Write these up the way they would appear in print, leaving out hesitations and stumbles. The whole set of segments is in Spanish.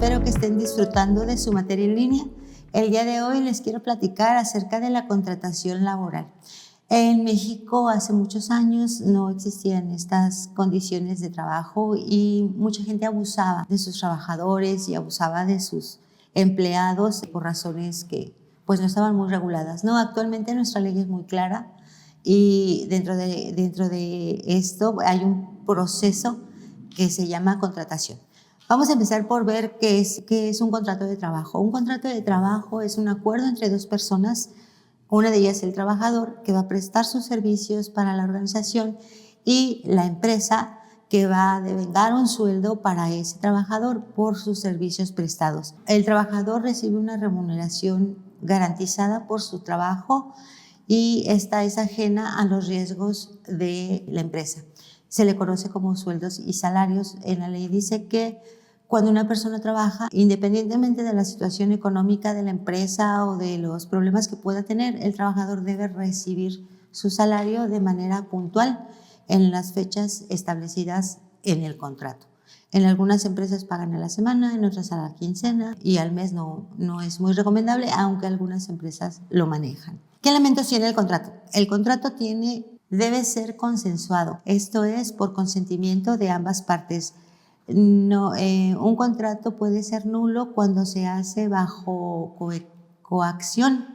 espero que estén disfrutando de su materia en línea. El día de hoy les quiero platicar acerca de la contratación laboral. En México hace muchos años no existían estas condiciones de trabajo y mucha gente abusaba de sus trabajadores y abusaba de sus empleados por razones que pues no estaban muy reguladas, ¿no? Actualmente nuestra ley es muy clara y dentro de esto hay un proceso que se llama contratación. Vamos a empezar por ver qué es un contrato de trabajo. Un contrato de trabajo es un acuerdo entre dos personas, una de ellas el trabajador, que va a prestar sus servicios para la organización, y la empresa, que va a devengar un sueldo para ese trabajador por sus servicios prestados. El trabajador recibe una remuneración garantizada por su trabajo y esta es ajena a los riesgos de la empresa. Se le conoce como sueldos y salarios. En la ley dice que cuando una persona trabaja, independientemente de la situación económica de la empresa o de los problemas que pueda tener, el trabajador debe recibir su salario de manera puntual en las fechas establecidas en el contrato. En algunas empresas pagan a la semana, en otras a la quincena, y al mes no es muy recomendable, aunque algunas empresas lo manejan. ¿Qué elementos tiene el contrato? El contrato debe ser consensuado, esto es por consentimiento de ambas partes. Un contrato puede ser nulo cuando se hace bajo coacción,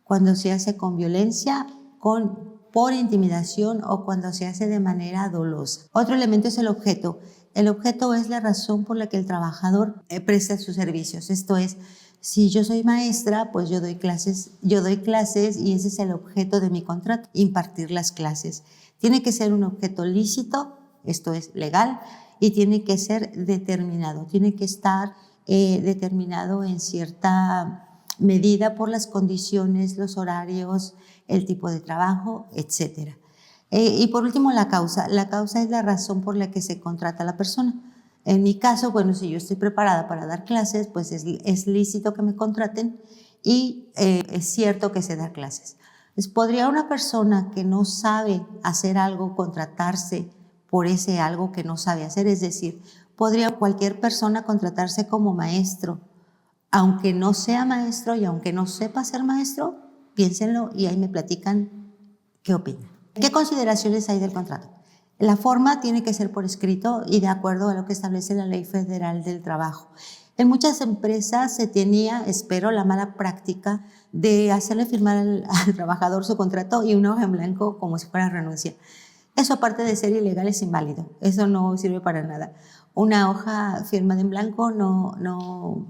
cuando se hace con violencia, por intimidación o cuando se hace de manera dolosa. Otro elemento es el objeto. El objeto es la razón por la que el trabajador presta sus servicios. Esto es, si yo soy maestra, pues yo doy clases y ese es el objeto de mi contrato, impartir las clases. Tiene que ser un objeto lícito, esto es legal, y tiene que ser determinado, tiene que estar determinado en cierta medida por las condiciones, los horarios, el tipo de trabajo, etc. Y por último, la causa. La causa es la razón por la que se contrata a la persona. En mi caso, bueno, si yo estoy preparada para dar clases, pues es lícito que me contraten y es cierto que sé dar clases. Entonces, ¿podría una persona que no sabe hacer algo contratarse por ese algo que no sabe hacer? Es decir, ¿podría cualquier persona contratarse como maestro, aunque no sea maestro y aunque no sepa ser maestro? Piénsenlo y ahí me platican qué opinan. ¿Qué consideraciones hay del contrato? La forma tiene que ser por escrito y de acuerdo a lo que establece la Ley Federal del Trabajo. En muchas empresas se tenía, espero, la mala práctica de hacerle firmar al trabajador su contrato y una hoja en blanco como si fuera renuncia. Eso, aparte de ser ilegal, es inválido. Eso no sirve para nada. Una hoja firmada en blanco no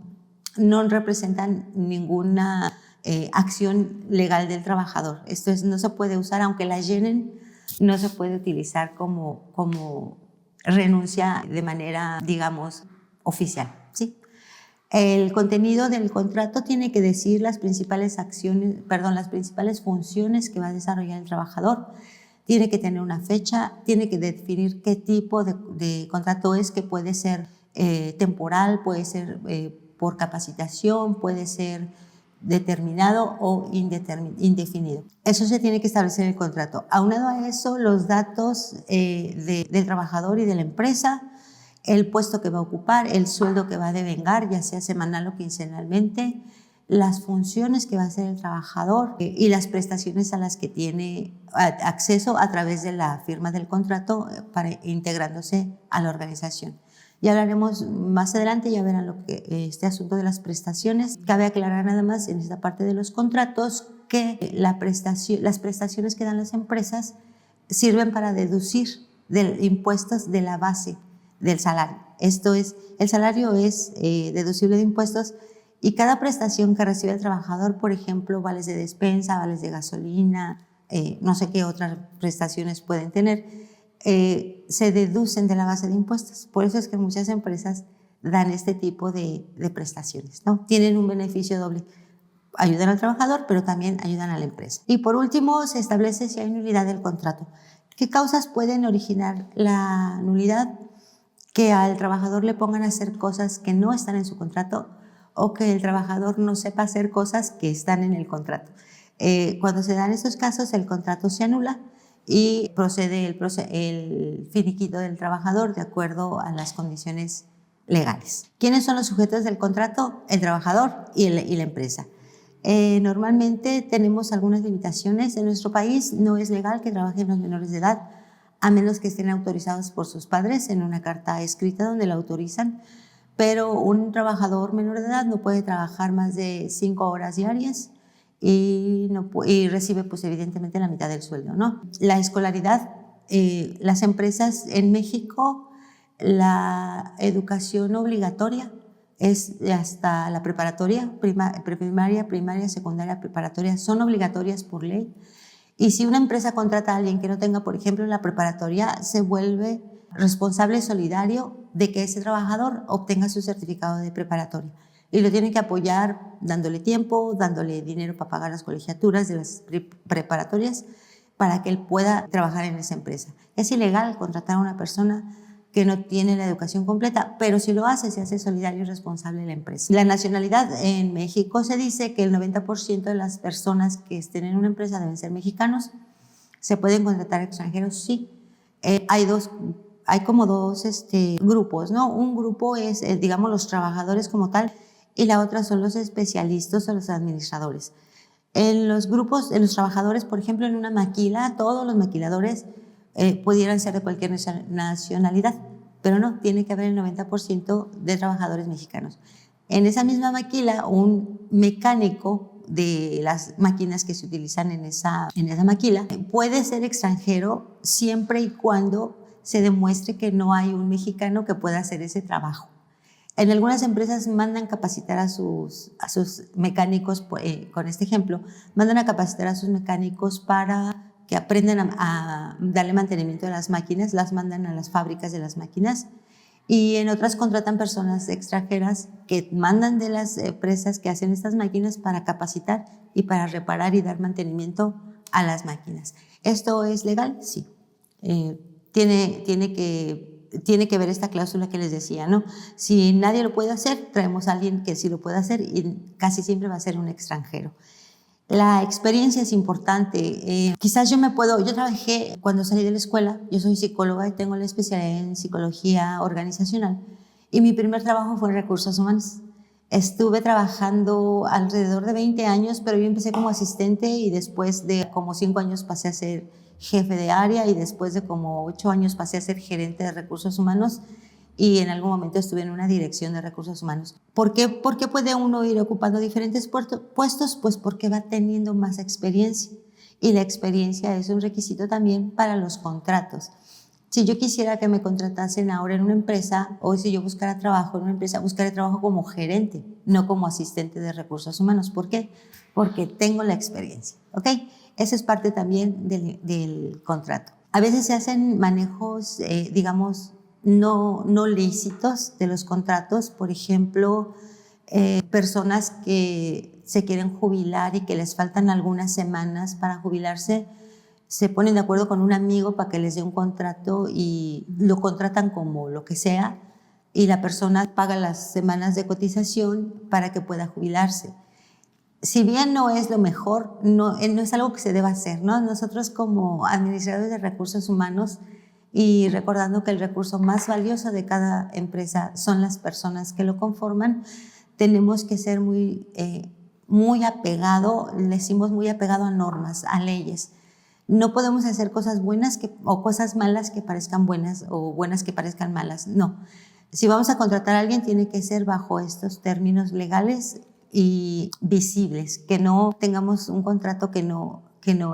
representa ninguna acción legal del trabajador. Esto no se puede usar, aunque la llenen, no se puede utilizar como renuncia de manera, digamos, oficial, ¿sí? El contenido del contrato tiene que decir las principales funciones que va a desarrollar el trabajador. Tiene que tener una fecha, tiene que definir qué tipo de contrato es, que puede ser temporal, puede ser por capacitación, puede ser determinado o indefinido. Eso se tiene que establecer en el contrato. Aunado a eso, los datos del trabajador y de la empresa, el puesto que va a ocupar, el sueldo que va a devengar, ya sea semanal o quincenalmente, las funciones que va a hacer el trabajador y las prestaciones a las que tiene acceso a través de la firma del contrato integrándose a la organización. Ya hablaremos más adelante, ya verán este asunto de las prestaciones. Cabe aclarar nada más en esta parte de los contratos que las prestaciones que dan las empresas sirven para deducir impuestos de la base del salario. Esto es, el salario es deducible de impuestos y cada prestación que recibe el trabajador, por ejemplo, vales de despensa, vales de gasolina, no sé qué otras prestaciones pueden tener, se deducen de la base de impuestos. Por eso es que muchas empresas dan este tipo de prestaciones, ¿no? Tienen un beneficio doble. Ayudan al trabajador, pero también ayudan a la empresa. Y por último, se establece si hay nulidad del contrato. ¿Qué causas pueden originar la nulidad? Que al trabajador le pongan a hacer cosas que no están en su contrato o que el trabajador no sepa hacer cosas que están en el contrato. Cuando se dan estos casos, el contrato se anula y procede el finiquito del trabajador de acuerdo a las condiciones legales. ¿Quiénes son los sujetos del contrato? El trabajador y la empresa. Normalmente tenemos algunas limitaciones. En nuestro país no es legal que trabajen los menores de edad, a menos que estén autorizados por sus padres en una carta escrita donde la autorizan, pero un trabajador menor de edad no puede trabajar más de 5 horas diarias y recibe pues evidentemente la mitad del sueldo, ¿no? La escolaridad, las empresas en México, la educación obligatoria es hasta la preparatoria, preprimaria, primaria, secundaria, preparatoria, son obligatorias por ley. Y si una empresa contrata a alguien que no tenga, por ejemplo, la preparatoria, se vuelve responsable solidario de que ese trabajador obtenga su certificado de preparatoria. Y lo tiene que apoyar dándole tiempo, dándole dinero para pagar las colegiaturas de las preparatorias para que él pueda trabajar en esa empresa. Es ilegal contratar a una persona que no tiene la educación completa, pero si lo hace, se hace solidario y responsable de la empresa. La nacionalidad en México se dice que el 90% de las personas que estén en una empresa deben ser mexicanos. ¿Se pueden contratar extranjeros? Sí. Hay como dos grupos, ¿no? Un grupo es, digamos, los trabajadores como tal, y la otra son los especialistas o los administradores. En los grupos, en los trabajadores, por ejemplo, en una maquila, todos los maquiladores pudieran ser de cualquier nacionalidad, pero no, tiene que haber el 90% de trabajadores mexicanos. En esa misma maquila, un mecánico de las máquinas que se utilizan en esa maquila puede ser extranjero siempre y cuando se demuestre que no hay un mexicano que pueda hacer ese trabajo. En algunas empresas mandan capacitar a sus mecánicos, con este ejemplo, mandan a capacitar a sus mecánicos para que aprendan a darle mantenimiento a las máquinas, las mandan a las fábricas de las máquinas, y en otras contratan personas extranjeras que mandan de las empresas que hacen estas máquinas para capacitar y para reparar y dar mantenimiento a las máquinas. ¿Esto es legal? Sí. Tiene que ver esta cláusula que les decía, ¿no? Si nadie lo puede hacer, traemos a alguien que sí lo puede hacer y casi siempre va a ser un extranjero. La experiencia es importante. Quizás yo trabajé cuando salí de la escuela, yo soy psicóloga y tengo la especialidad en psicología organizacional, y mi primer trabajo fue en recursos humanos. Estuve trabajando alrededor de 20 años, pero yo empecé como asistente y después de como 5 años pasé a ser jefe de área y después de como 8 años pasé a ser gerente de recursos humanos, y en algún momento estuve en una dirección de recursos humanos. ¿Por qué puede uno ir ocupando diferentes puestos? Pues porque va teniendo más experiencia, y la experiencia es un requisito también para los contratos. Si yo quisiera que me contratasen ahora en una empresa, o si yo buscara trabajo en una empresa, buscaré trabajo como gerente, no como asistente de recursos humanos. ¿Por qué? Porque tengo la experiencia, ¿ok? Esa es parte también del contrato. A veces se hacen manejos, digamos, no lícitos de los contratos. Por ejemplo, personas que se quieren jubilar y que les faltan algunas semanas para jubilarse, se ponen de acuerdo con un amigo para que les dé un contrato y lo contratan como lo que sea, y la persona paga las semanas de cotización para que pueda jubilarse. Si bien no es lo mejor, no es algo que se deba hacer, ¿no? Nosotros como administradores de recursos humanos, y recordando que el recurso más valioso de cada empresa son las personas que lo conforman, tenemos que ser muy apegado, le decimos muy apegado a normas, a leyes. No podemos hacer cosas buenas o cosas malas que parezcan buenas, o buenas que parezcan malas, no. Si vamos a contratar a alguien, tiene que ser bajo estos términos legales y visibles, que no tengamos un contrato que no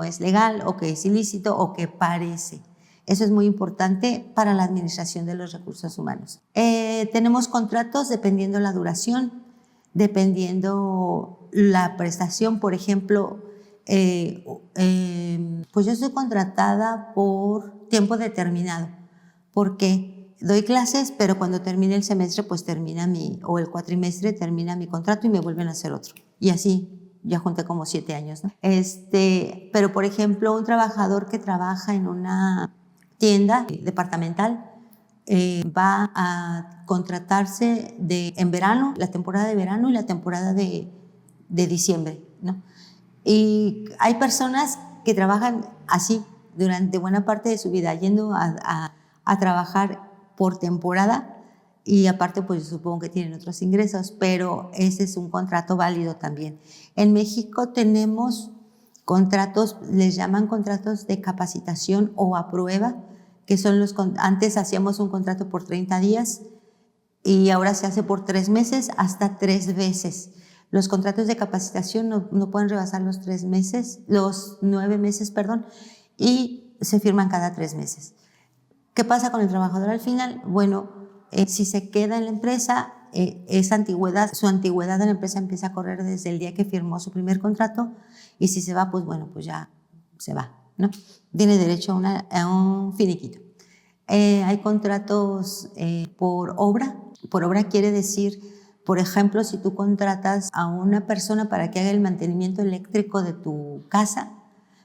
es legal, o que es ilícito, o que parece. Eso es muy importante para la administración de los recursos humanos. Tenemos contratos dependiendo la duración, dependiendo la prestación. Por ejemplo, pues yo estoy contratada por tiempo determinado. ¿Por qué? Doy clases, pero cuando termine el semestre, pues o el cuatrimestre, termina mi contrato y me vuelven a hacer otro. Y así, ya junté como 7 años, ¿no? Pero, por ejemplo, un trabajador que trabaja en una tienda departamental va a contratarse en verano, la temporada de verano y la temporada de diciembre, ¿no? Y hay personas que trabajan así durante buena parte de su vida, yendo a trabajar por temporada, y aparte pues yo supongo que tienen otros ingresos, pero ese es un contrato válido también. En México tenemos contratos, les llaman contratos de capacitación o a prueba, que son antes hacíamos un contrato por 30 días y ahora se hace por 3 meses hasta 3 veces. Los contratos de capacitación no pueden rebasar los 9 meses, y se firman cada 3 meses. ¿Qué pasa con el trabajador al final? Bueno, si se queda en la empresa, su antigüedad en la empresa empieza a correr desde el día que firmó su primer contrato, y si se va, pues bueno, pues ya se va, ¿no? Tiene derecho a un finiquito. Hay contratos por obra. Por obra quiere decir, por ejemplo, si tú contratas a una persona para que haga el mantenimiento eléctrico de tu casa,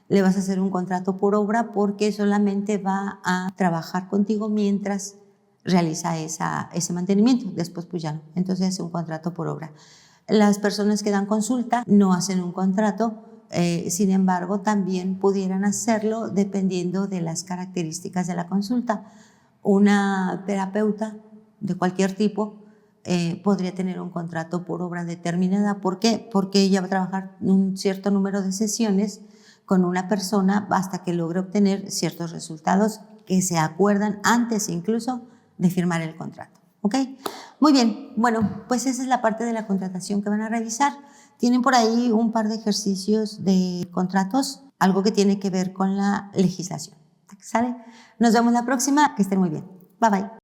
le vas a hacer un contrato por obra porque solamente va a trabajar contigo mientras realiza ese mantenimiento. Después pues ya no. Entonces es un contrato por obra. Las personas que dan consulta no hacen un contrato, sin embargo también pudieran hacerlo dependiendo de las características de la consulta. Una terapeuta de cualquier tipo podría tener un contrato por obra determinada. ¿Por qué? Porque ella va a trabajar un cierto número de sesiones con una persona hasta que logre obtener ciertos resultados que se acuerdan antes incluso de firmar el contrato. ¿Ok? Muy bien. Bueno, pues esa es la parte de la contratación que van a revisar. Tienen por ahí un par de ejercicios de contratos, algo que tiene que ver con la legislación. ¿Sale? Nos vemos la próxima. Que estén muy bien. Bye, bye.